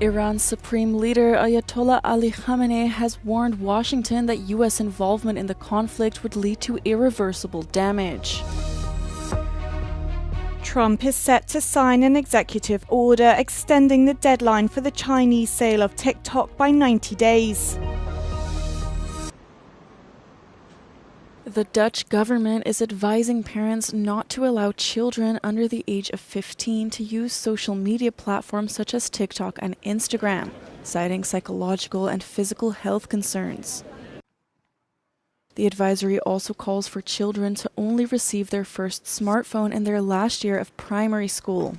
Iran's supreme leader Ayatollah Ali Khamenei has warned Washington that U.S. involvement in the conflict would lead to irreversible damage. Trump is set to sign an executive order extending the deadline for the Chinese sale of TikTok by 90 days. The Dutch government is advising parents not to allow children under the age of 15 to use social media platforms such as TikTok and Instagram, citing psychological and physical health concerns. The advisory also calls for children to only receive their first smartphone in their last year of primary school.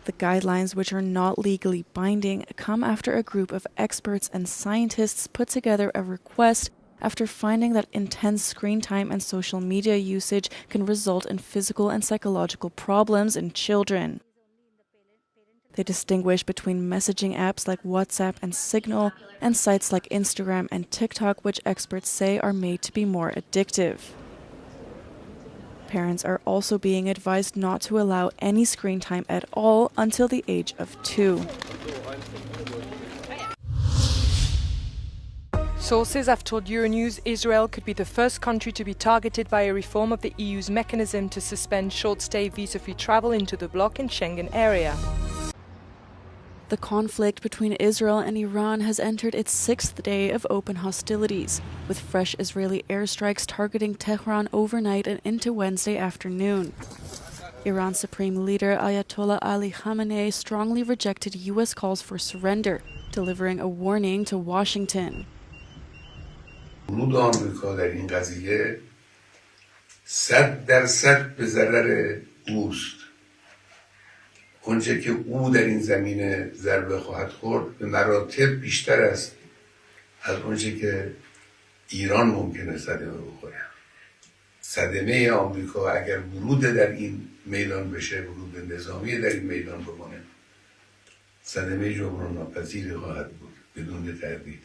The guidelines, which are not legally binding, come after a group of experts and scientists put together a request after finding that intense screen time and social media usage can result in physical and psychological problems in children. They distinguish between messaging apps like WhatsApp and Signal and sites like Instagram and TikTok, which experts say are made to be more addictive. Parents are also being advised not to allow any screen time at all until the age of 2. Sources have told Euronews Israel could be the first country to be targeted by a reform of the EU's mechanism to suspend short-stay visa-free travel into the bloc and Schengen area. The conflict between Israel and Iran has entered its 6th day of open hostilities, with fresh Israeli airstrikes targeting Tehran overnight and into Wednesday afternoon. Iran's supreme leader Ayatollah Ali Khamenei strongly rejected U.S. calls for surrender, delivering a warning to Washington. ورود آمریکا در این قضیه 100% به ضرر اوست. اونچه که او در این زمینه ضربه خواهد خورد به مراتب بیشتر است از اونچه که ایران ممکنه صدمه بخوره. صدمه آمریکا اگر ورود در این میدان بشه، ورود نظامی در این میدان بکنه، صدمه جبران ناپذیری خواهد بود بدون تردید.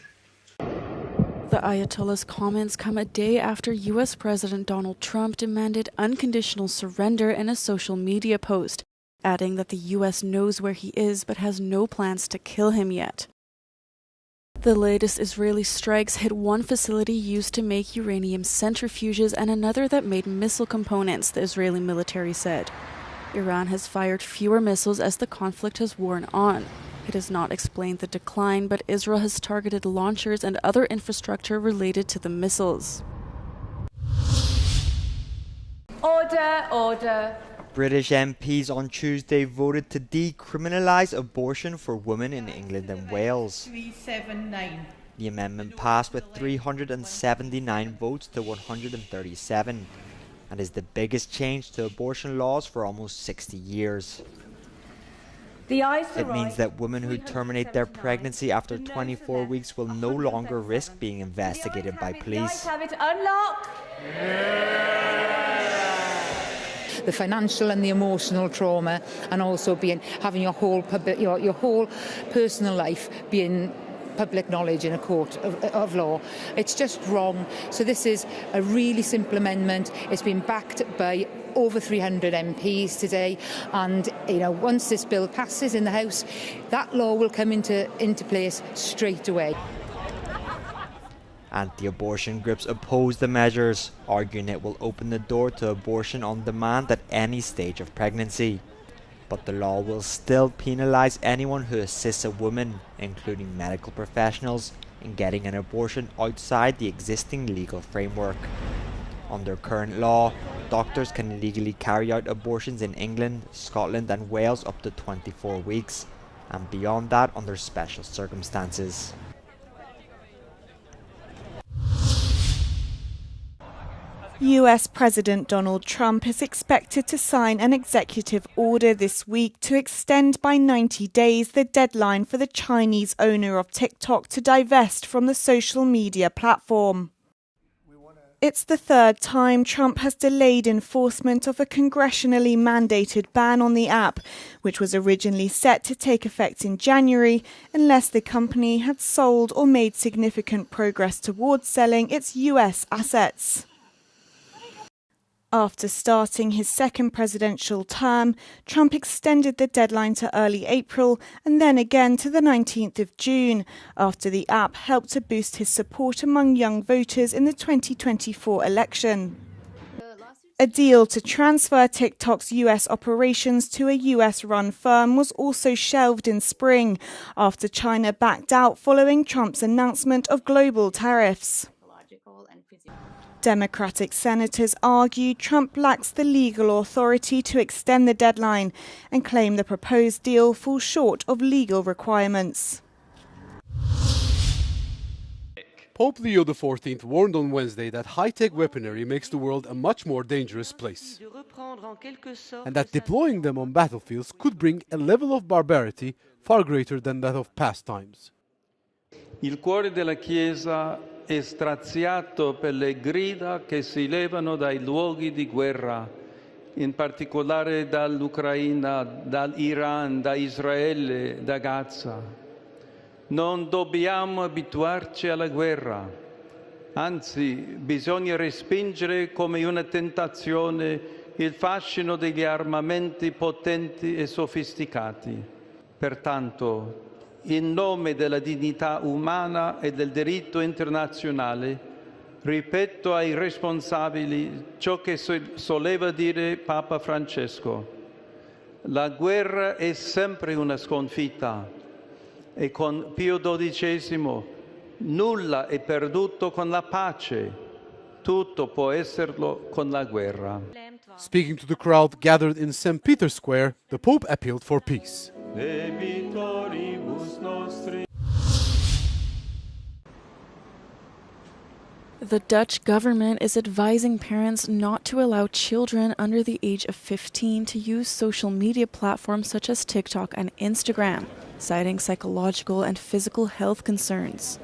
The Ayatollah's comments come a day after U.S. President Donald Trump demanded unconditional surrender in a social media post, adding that the U.S. knows where he is but has no plans to kill him yet. The latest Israeli strikes hit one facility used to make uranium centrifuges and another that made missile components, the Israeli military said. Iran has fired fewer missiles as the conflict has worn on. It has not explained the decline, but Israel has targeted launchers and other infrastructure related to the missiles. Order, order. British MPs on Tuesday voted to decriminalise abortion for women in England and Wales. 379. The amendment passed with 379 votes to 137 and is the biggest change to abortion laws for almost 60 years. It means that women who terminate their pregnancy after 24 weeks will no longer risk being investigated by police. The financial and the emotional trauma, and also having your whole personal life being public knowledge in a court of law. It's just wrong. So this is a really simple amendment. It's been backed by over 300 MPs today, and once this bill passes in the House, that law will come into place straight away. Anti-abortion groups oppose the measures, arguing it will open the door to abortion on demand at any stage of pregnancy. But the law will still penalise anyone who assists a woman, including medical professionals, in getting an abortion outside the existing legal framework. Under current law, doctors can legally carry out abortions in England, Scotland and Wales up to 24 weeks, and beyond that under special circumstances. US President Donald Trump is expected to sign an executive order this week to extend by 90 days the deadline for the Chinese owner of TikTok to divest from the social media platform. It's the third time Trump has delayed enforcement of a congressionally mandated ban on the app, which was originally set to take effect in January, unless the company had sold or made significant progress towards selling its US assets. After starting his second presidential term, Trump extended the deadline to early April and then again to the 19th of June, after the app helped to boost his support among young voters in the 2024 election. A deal to transfer TikTok's US operations to a US-run firm was also shelved in spring, after China backed out following Trump's announcement of global tariffs. Democratic senators argue Trump lacks the legal authority to extend the deadline and claim the proposed deal falls short of legal requirements. Pope Leo XIV warned on Wednesday that high-tech weaponry makes the world a much more dangerous place, and that deploying them on battlefields could bring a level of barbarity far greater than that of past times. Il cuore della Chiesa è straziato per le grida che si levano dai luoghi di guerra, in particolare dall'Ucraina, dall'Iran, da Israele, da Gaza. Non dobbiamo abituarci alla guerra, anzi bisogna respingere come una tentazione il fascino degli armamenti potenti e sofisticati. Pertanto, in nome della dignità umana e del diritto internazionale, ripeto ai responsabili ciò che soleva dire Papa Francesco. La guerra è sempre una sconfitta e con Pio XII nulla è perduto con la pace, tutto può esserlo con la guerra. Speaking to the crowd gathered in St. Peter's Square, the Pope appealed for peace. The Dutch government is advising parents not to allow children under the age of 15 to use social media platforms such as TikTok and Instagram, citing psychological and physical health concerns.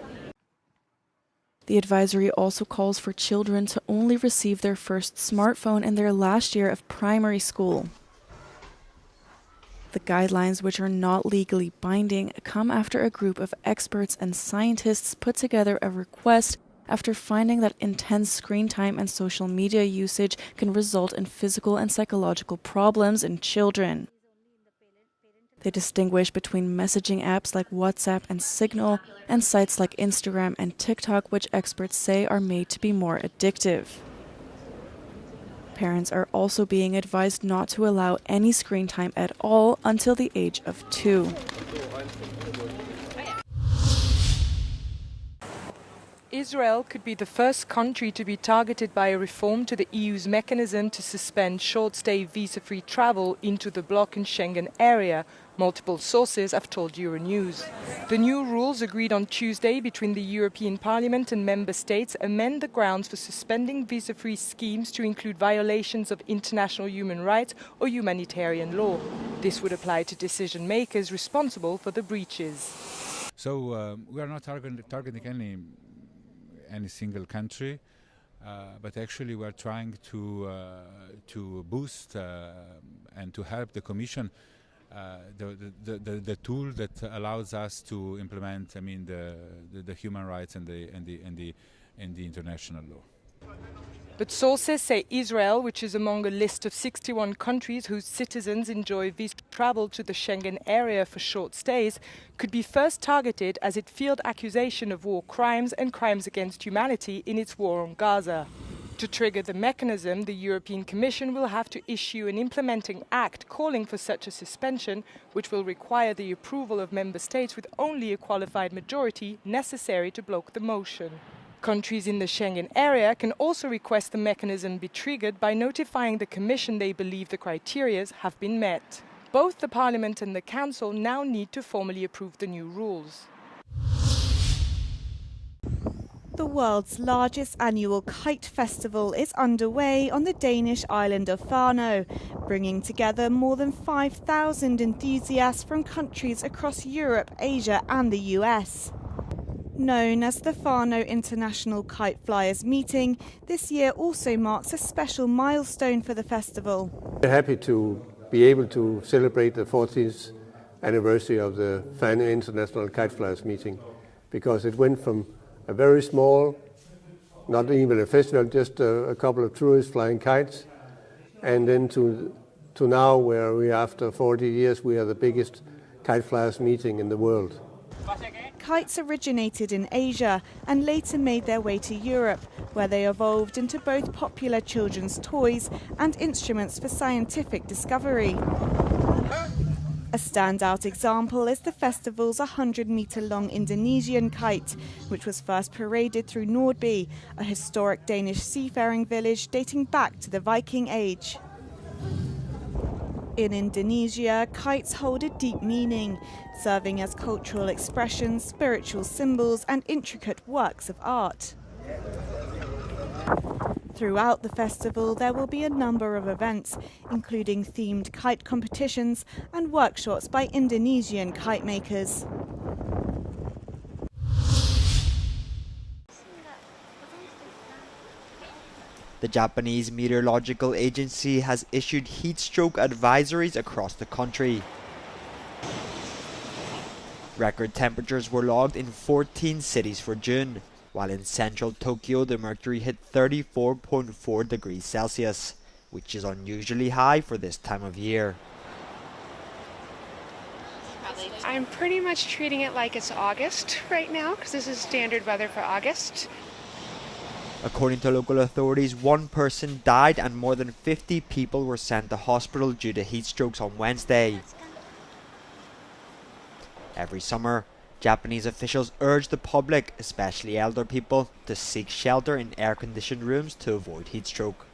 The advisory also calls for children to only receive their first smartphone in their last year of primary school. The guidelines, which are not legally binding, come after a group of experts and scientists put together a request after finding that intense screen time and social media usage can result in physical and psychological problems in children. They distinguish between messaging apps like WhatsApp and Signal and sites like Instagram and TikTok, which experts say are made to be more addictive. Parents are also being advised not to allow any screen time at all until the age of 2. Israel could be the first country to be targeted by a reform to the EU's mechanism to suspend short-stay visa-free travel into the bloc and Schengen area, multiple sources have told Euronews. The new rules agreed on Tuesday between the European Parliament and member states amend the grounds for suspending visa-free schemes to include violations of international human rights or humanitarian law. This would apply to decision makers responsible for the breaches. So we are not targeting any single country, but actually we are trying to boost and to help the Commission the tool that allows us to implement, the human rights and the international law. But sources say Israel, which is among a list of 61 countries whose citizens enjoy visa travel to the Schengen area for short stays, could be first targeted as it fields accusation of war crimes and crimes against humanity in its war on Gaza. To trigger the mechanism, the European Commission will have to issue an implementing act calling for such a suspension, which will require the approval of member states with only a qualified majority necessary to block the motion. Countries in the Schengen area can also request the mechanism be triggered by notifying the Commission they believe the criteria have been met. Both the Parliament and the Council now need to formally approve the new rules. The world's largest annual kite festival is underway on the Danish island of Fano, bringing together more than 5,000 enthusiasts from countries across Europe, Asia and the US. Known as the Fano International Kite Flyers Meeting, this year also marks a special milestone for the festival. We're happy to be able to celebrate the 40th anniversary of the Fano International Kite Flyers Meeting, because it went from a very small, not even a festival, just a couple of tourists flying kites, and then to now, where we, after 40 years, we are the biggest kite flyers meeting in the world. Kites originated in Asia and later made their way to Europe, where they evolved into both popular children's toys and instruments for scientific discovery. A standout example is the festival's 100-metre-long Indonesian kite, which was first paraded through Nordby, a historic Danish seafaring village dating back to the Viking Age. In Indonesia, kites hold a deep meaning, serving as cultural expressions, spiritual symbols, and intricate works of art. Throughout the festival, there will be a number of events, including themed kite competitions and workshops by Indonesian kite makers. The Japanese Meteorological Agency has issued heat stroke advisories across the country. Record temperatures were logged in 14 cities for June, while in central Tokyo the mercury hit 34.4 degrees Celsius, which is unusually high for this time of year. I'm pretty much treating it like it's August right now, because this is standard weather for August. According to local authorities, one person died and more than 50 people were sent to hospital due to heat strokes on Wednesday. Every summer, Japanese officials urge the public, especially elder people, to seek shelter in air-conditioned rooms to avoid heat stroke.